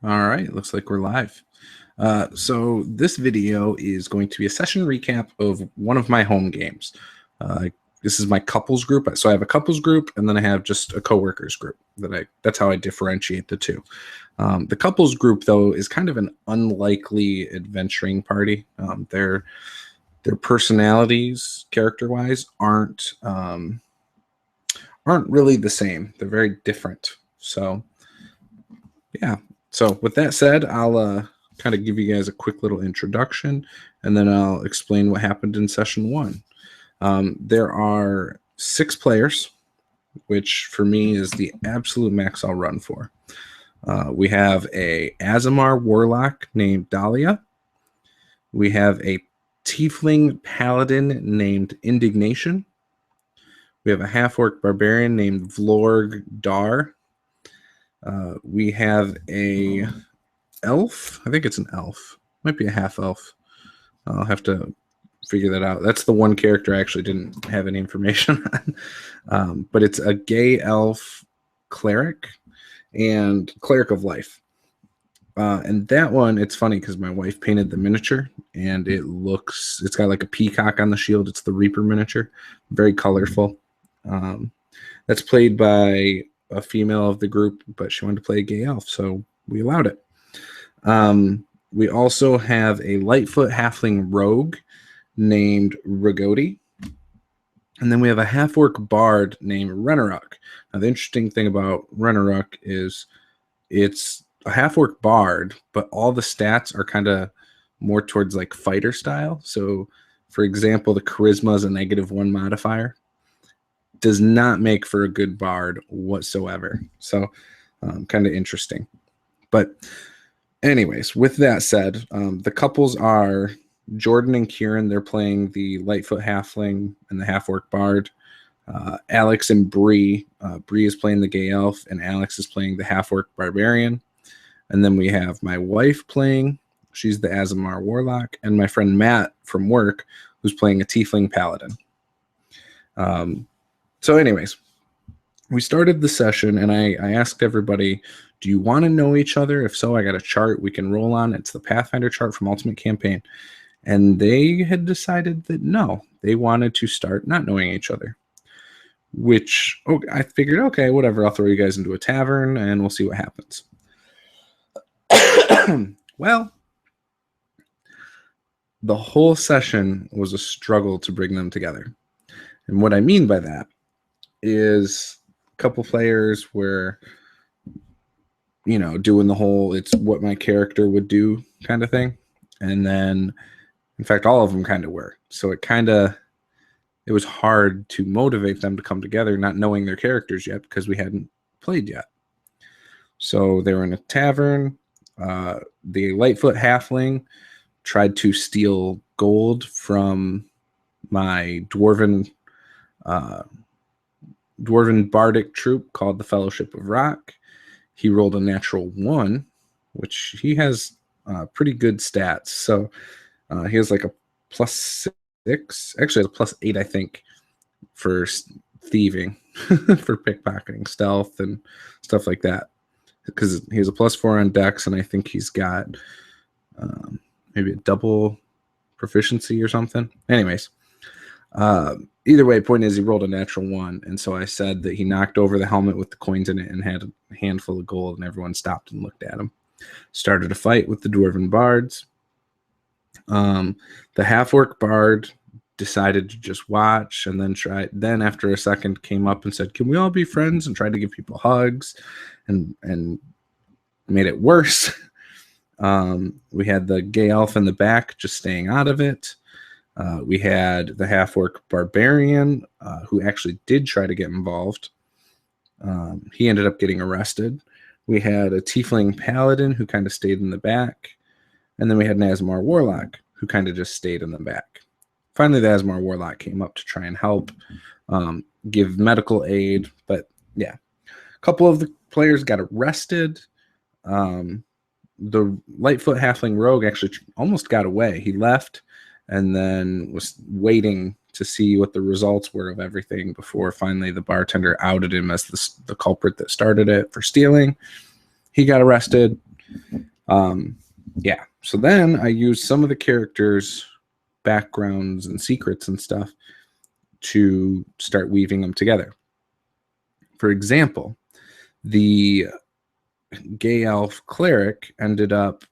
All right, looks like we're live. So this video is going to be a session recap of one of my home games. This is my couples group. So I have a couples group, and then I have just a coworkers group. That's how I differentiate the two. The couples group, though, is kind of an unlikely adventuring party. Their personalities, character-wise, aren't really the same. They're very different. So yeah. So with that said, I'll kind of give you guys a quick little introduction, and then I'll explain what happened in session one. There are 6 players, which for me is the absolute max I'll run for. We have a Aasimar warlock named Dahlia. We have a tiefling paladin named Indignation. We have a half-orc barbarian named Vlorg Dar. We have a elf. I think it's an elf. Might be a half-elf. I'll have to figure that out. That's the one character I actually didn't have any information on. But it's a gay elf cleric and cleric of life. And that one, it's funny because my wife painted the miniature, and it's got like a peacock on the shield. It's the Reaper miniature. Very colorful. That's played by a female of the group, but she wanted to play a gay elf, so we allowed it. We also have a Lightfoot halfling rogue named Rigoti, and then we have a half-orc bard named Renaruk. Now, the interesting thing about Renaruk is it's a half-orc bard, but all the stats are kind of more towards like fighter style. So, for example, the charisma is a -1 modifier. Does not make for a good bard whatsoever. So kind of interesting. But anyways, with that said, the couples are Jordan and Kieran. They're playing the Lightfoot halfling and the half-orc bard. Alex and Bree. Bree is playing the gay elf, and Alex is playing the half-orc barbarian. And then we have my wife playing. She's the Aasimar warlock. And my friend Matt from work, who's playing a tiefling paladin. So anyways, we started the session, and I asked everybody, do you want to know each other? If so, I got a chart we can roll on. It's the Pathfinder chart from Ultimate Campaign. And they had decided that no, they wanted to start not knowing each other. Which, I figured, okay, whatever, I'll throw you guys into a tavern, and we'll see what happens. Well, the whole session was a struggle to bring them together. And what I mean by that is a couple players were, doing the whole it's what my character would do kind of thing. And then, in fact, all of them kind of were. So it was hard to motivate them to come together, not knowing their characters yet because we hadn't played yet. So they were in a tavern. The Lightfoot halfling tried to steal gold from my dwarven bardic troop called the Fellowship of Rock. He rolled a natural 1, which he has pretty good stats. So he has like a +6. Actually, has a +8, I think, for thieving, for pickpocketing, stealth, and stuff like that. Because he has a +4 on Dex, and I think he's got maybe a double proficiency or something. Anyways. Either way, point is he rolled a natural 1, and so I said that he knocked over the helmet with the coins in it and had a handful of gold, and everyone stopped and looked at him. Started a fight with the dwarven bards. The half-orc bard decided to just watch, and then after a second came up and said, "Can we all be friends?" and tried to give people hugs, and made it worse. We had the gay elf in the back just staying out of it. We had the half-orc barbarian who actually did try to get involved. He ended up getting arrested. We had a tiefling paladin who kind of stayed in the back. And then we had an Aasimar warlock who kind of just stayed in the back. Finally, the Aasimar warlock came up to try and help, give medical aid. But yeah, a couple of the players got arrested. The Lightfoot halfling rogue actually almost got away. He left and then was waiting to see what the results were of everything before finally the bartender outed him as the culprit that started it for stealing. He got arrested. Yeah. So then I used some of the characters' backgrounds and secrets and stuff to start weaving them together. For example, the gay elf cleric ended up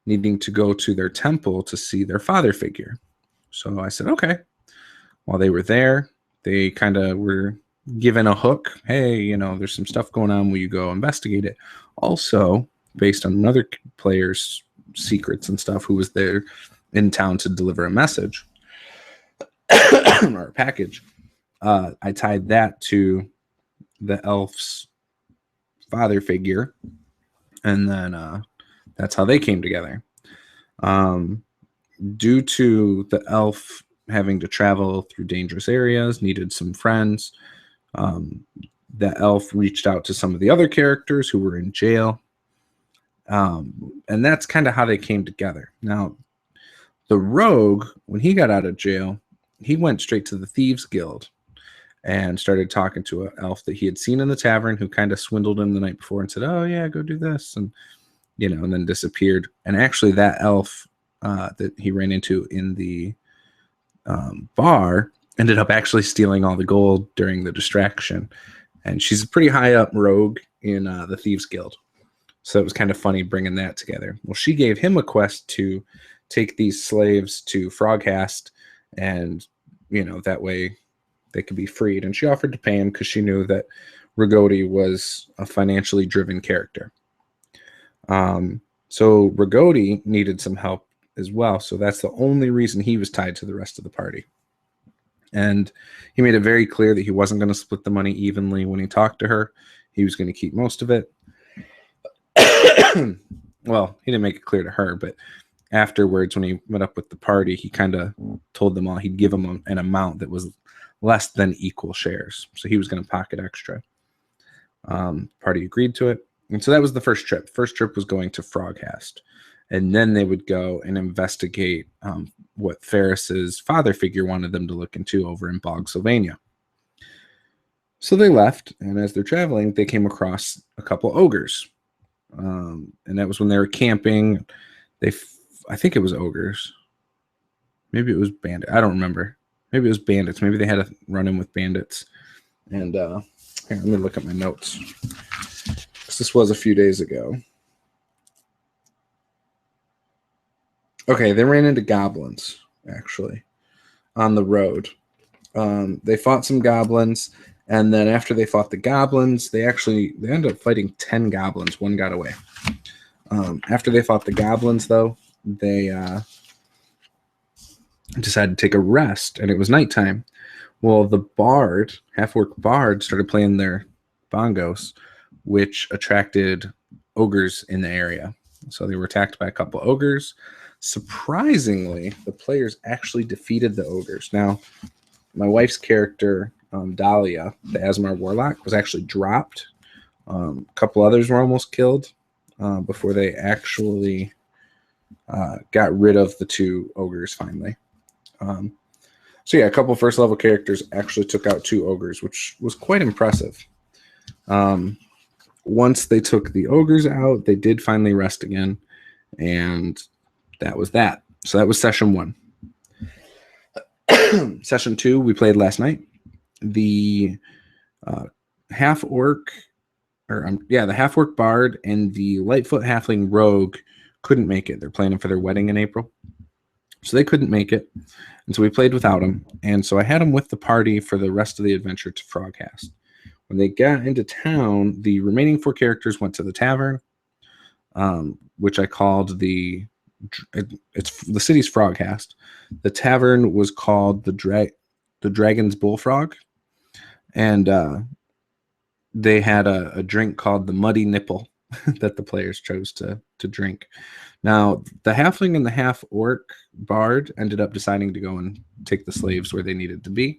needing to go to their temple to see their father figure. So I said, okay. While they were there, they kind of were given a hook. Hey, you know, there's some stuff going on. Will you go investigate it? Also, based on another player's secrets and stuff who was there in town to deliver a message or a package, I tied that to the elf's father figure, and then that's how they came together. Due to the elf having to travel through dangerous areas, needed some friends, the elf reached out to some of the other characters who were in jail, and that's kind of how they came together. Now, the rogue, when he got out of jail, he went straight to the Thieves Guild and started talking to an elf that he had seen in the tavern who kind of swindled him the night before and said, oh, yeah, go do this. And, you know, and then disappeared. And actually that elf that he ran into in the bar ended up actually stealing all the gold during the distraction. And she's a pretty high up rogue in the Thieves Guild. So it was kind of funny bringing that together. Well, she gave him a quest to take these slaves to Froghast, and, you know, that way they could be freed. And she offered to pay him because she knew that Rigoti was a financially driven character. So Rigoti needed some help as well. So that's the only reason he was tied to the rest of the party. And he made it very clear that he wasn't going to split the money evenly when he talked to her. He was going to keep most of it. Well, he didn't make it clear to her, but afterwards, when he met up with the party, he kind of told them all he'd give them an amount that was less than equal shares. So he was going to pocket extra. Party agreed to it. And so that was the first trip. First trip was going to Froghast. And then they would go and investigate what Ferris's father figure wanted them to look into over in Boggsylvania. So they left, and as they're traveling, they came across a couple ogres. And that was when they were camping. I think it was ogres. Maybe it was bandits. I don't remember. Maybe it was bandits. Maybe they had a run-in with bandits. And here, let me look at my notes. This was a few days ago. Okay, they ran into goblins, actually, on the road. They fought some goblins, and then after they fought the goblins, they ended up fighting 10 goblins. One got away. After they fought the goblins, though, they decided to take a rest, and it was nighttime. Well, the bard, half-orc bard, started playing their bongos, which attracted ogres in the area. So they were attacked by a couple ogres. Surprisingly, the players actually defeated the ogres. Now, my wife's character, Dahlia, the Asmar Warlock, was actually dropped. A couple others were almost killed before they actually got rid of the two ogres finally. So yeah, a couple first level characters actually took out two ogres, which was quite impressive. Once they took the ogres out, they did finally rest again, and that was that. So that was session 1. Session 2 we played last night. The half-orc, the half-orc bard and the Lightfoot halfling rogue couldn't make it. They're planning for their wedding in April, so they couldn't make it. And so we played without them. And so I had them with the party for the rest of the adventure to Froghast. When they got into town, the remaining 4 characters went to the tavern, which I called the city's Froghast. The tavern was called the Dragon's Bullfrog, and they had a drink called the Muddy Nipple that the players chose to drink. Now, the halfling and the half-orc bard ended up deciding to go and take the slaves where they needed to be.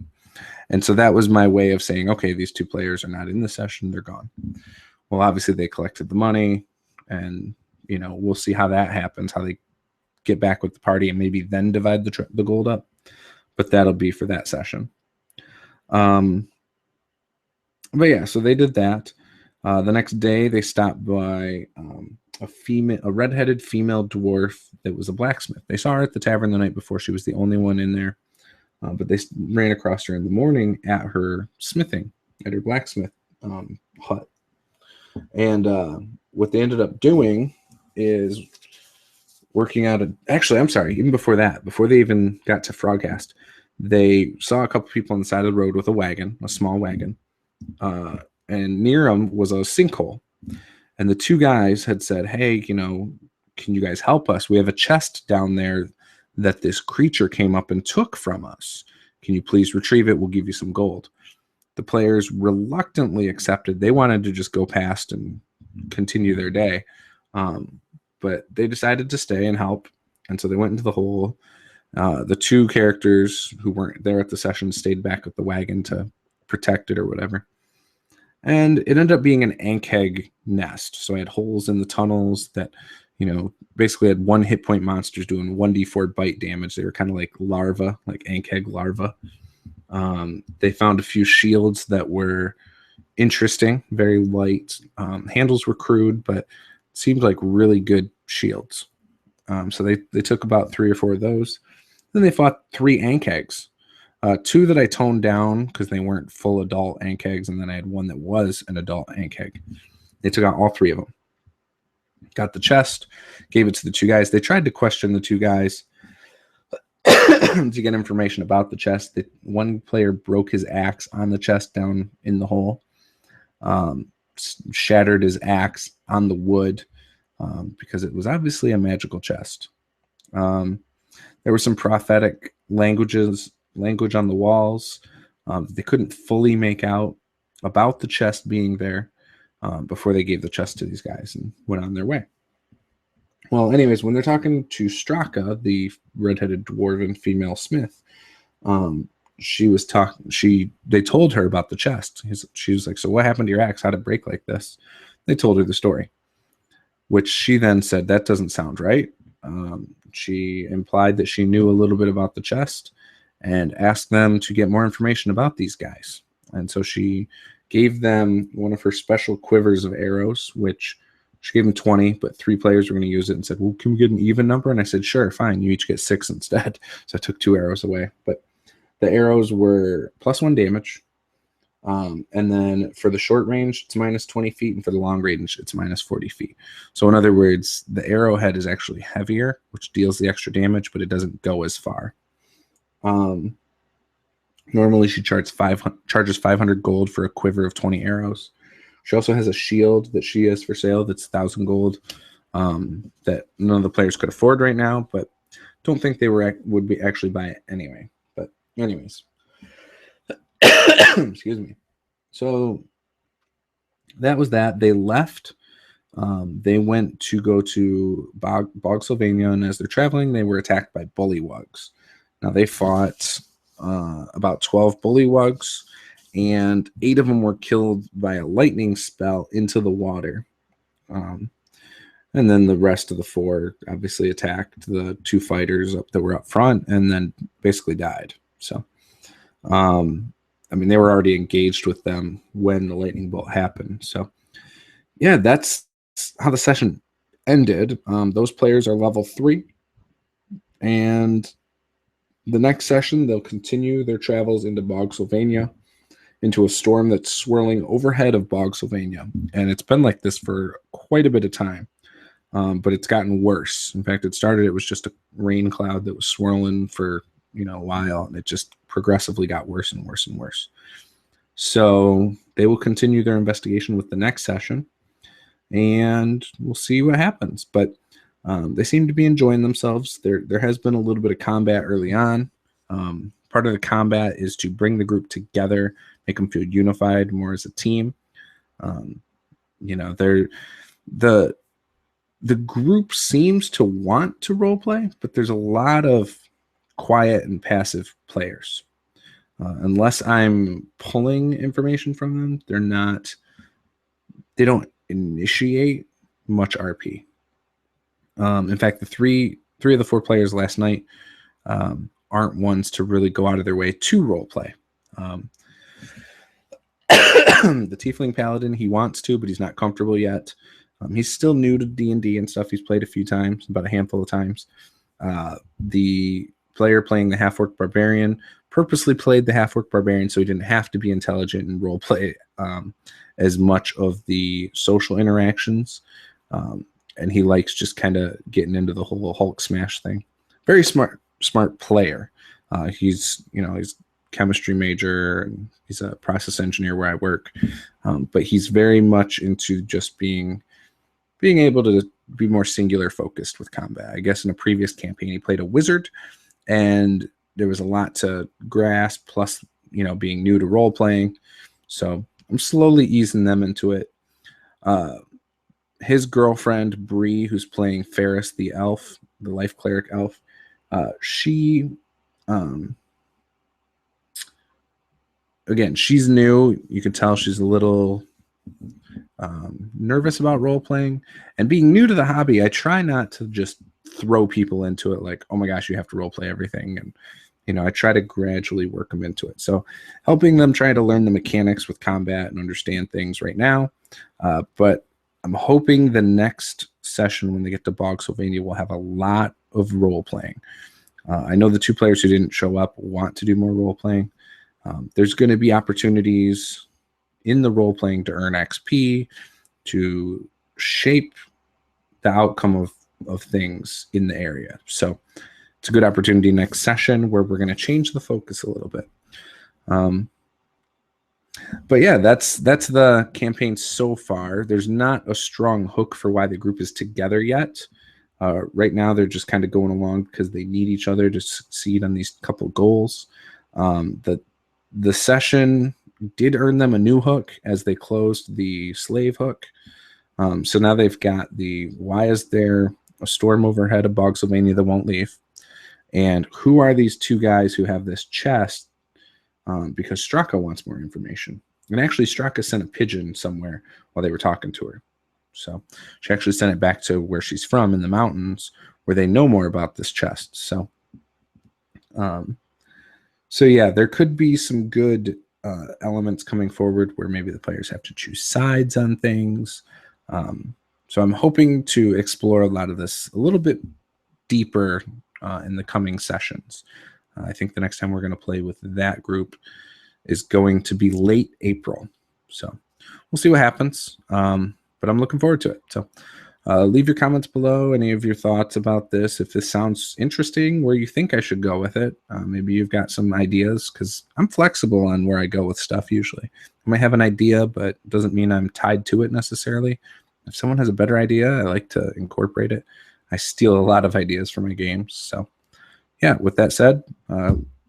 And so that was my way of saying, okay, these 2 players are not in the session, they're gone. Well, obviously they collected the money, and, you know, we'll see how that happens, how they get back with the party and maybe then divide the gold up. But that'll be for that session. But yeah, so they did that. The next day, they stopped by a redheaded female dwarf that was a blacksmith. They saw her at the tavern the night before. She was the only one in there, but they ran across her in the morning at her smithing, at her blacksmith hut. And what they ended up doing is working out actually, I'm sorry, even before that, before they even got to Frogcast, they saw a couple people on the side of the road with a wagon, a small wagon. And near them was a sinkhole. And the two guys had said, hey, can you guys help us? We have a chest down there that this creature came up and took from us. Can you please retrieve it? We'll give you some gold. The players reluctantly accepted. They wanted to just go past and continue their day. But they decided to stay and help. And so they went into the hole. The two characters who weren't there at the session stayed back at the wagon to protect it or whatever. And it ended up being an ankeg nest. So I had holes in the tunnels that, basically had one hit point monsters doing 1d4 bite damage. They were kind of like larvae, like ankeg larvae. They found a few shields that were interesting, very light. Handles were crude, but seemed like really good shields. So they took about 3 or 4 of those. Then they fought 3 ankegs. 2 that I toned down because they weren't full adult ankegs, and then I had one that was an adult ankeg. They took out all 3 of them. Got the chest, gave it to the 2 guys. They tried to question the 2 guys to get information about the chest. One player broke his axe on the chest down in the hole, shattered his axe on the wood because it was obviously a magical chest. There were some prophetic language on the walls. They couldn't fully make out about the chest being there before they gave the chest to these guys and went on their way. Well, anyways, when they're talking to Straka, the redheaded dwarven female smith, they told her about the chest. She was like, so what happened to your axe? How'd it break like this? They told her the story, which she then said, that doesn't sound right. She implied that she knew a little bit about the chest and asked them to get more information about these guys. And so she gave them one of her special quivers of arrows, which she gave them 20, but 3 players were going to use it and said, well, can we get an even number? And I said, sure, fine. You each get 6 instead. So I took 2 arrows away. But the arrows were +1 damage. And then for the short range, it's minus 20 feet. And for the long range, it's minus 40 feet. So in other words, the arrowhead is actually heavier, which deals the extra damage, but it doesn't go as far. Normally she charges 500 gold for a quiver of 20 arrows. She also has a shield that she has for sale that's 1,000 gold that none of the players could afford right now, but don't think they would be actually buy it anyway. But anyways, excuse me. So that was that. They left. They went to go to Boggsylvania, and as they're traveling, they were attacked by bullywugs. Now they fought about 12 bullywugs, and 8 of them were killed by a lightning spell into the water. And then the rest of the 4 obviously attacked the 2 fighters that were up front and then basically died. So, they were already engaged with them when the lightning bolt happened. So, yeah, that's how the session ended. Those players are level 3. And the next session, they'll continue their travels into Boggsylvania, into a storm that's swirling overhead of Boggsylvania. And it's been like this for quite a bit of time, but it's gotten worse. In fact, it was just a rain cloud that was swirling for a while, and it just progressively got worse and worse and worse. So they will continue their investigation with the next session, and we'll see what happens. But they seem to be enjoying themselves. There has been a little bit of combat early on. Part of the combat is to bring the group together, make them feel unified more as a team. The group seems to want to role play, but there's a lot of quiet and passive players. Unless I'm pulling information from them, they don't initiate much RP. In fact, the three of the 4 players last night aren't ones to really go out of their way to role play. The Tiefling Paladin, he wants to, but he's not comfortable yet. He's still new to D&D and stuff. He's played a few times, about a handful of times. The player playing the Half-Orc Barbarian purposely played the Half-Orc Barbarian so he didn't have to be intelligent and role play as much of the social interactions. And he likes just kind of getting into the whole Hulk smash thing. Very smart player. He's chemistry major, and he's a process engineer where I work. But he's very much into just being able to be more singular focused with combat. I guess in a previous campaign, he played a wizard, and there was a lot to grasp, plus, being new to role playing. So I'm slowly easing them into it. His girlfriend, Bree, who's playing Ferris the elf, the life cleric elf, she, again, she's new. You can tell she's a little nervous about role playing. And being new to the hobby, I try not to just throw people into it like, oh my gosh, you have to role play everything. And, I try to gradually work them into it. So helping them try to learn the mechanics with combat and understand things right now. But I'm hoping the next session when they get to Boggsylvania will have a lot of role playing. I know the 2 players who didn't show up want to do more role playing. There's going to be opportunities in the role playing to earn XP, to shape the outcome of things in the area. So it's a good opportunity next session where we're going to change the focus a little bit. But yeah, that's the campaign so far. There's not a strong hook for why the group is together yet. Right now, they're just kind of going along because they need each other to succeed on these couple goals. The session did earn them a new hook as they closed the slave hook. So now they've got the why is there a storm overhead of Boggsylvania that won't leave? And who are these 2 guys who have this chest? Because Straka wants more information. And actually, Straka sent a pigeon somewhere while they were talking to her. So she actually sent it back to where she's from in the mountains, where they know more about this chest. So, yeah, there could be some good elements coming forward where maybe the players have to choose sides on things. So I'm hoping to explore a lot of this a little bit deeper in the coming sessions. I think the next time we're going to play with that group is going to be late April. So we'll see what happens. But I'm looking forward to it. So leave your comments below, any of your thoughts about this. If this sounds interesting, where you think I should go with it. Maybe you've got some ideas, because I'm flexible on where I go with stuff usually. I might have an idea, but it doesn't mean I'm tied to it necessarily. If someone has a better idea, I like to incorporate it. I steal a lot of ideas from my games. So yeah, with that said,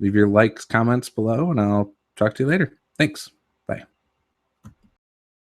leave your likes, comments below, and I'll talk to you later. Thanks.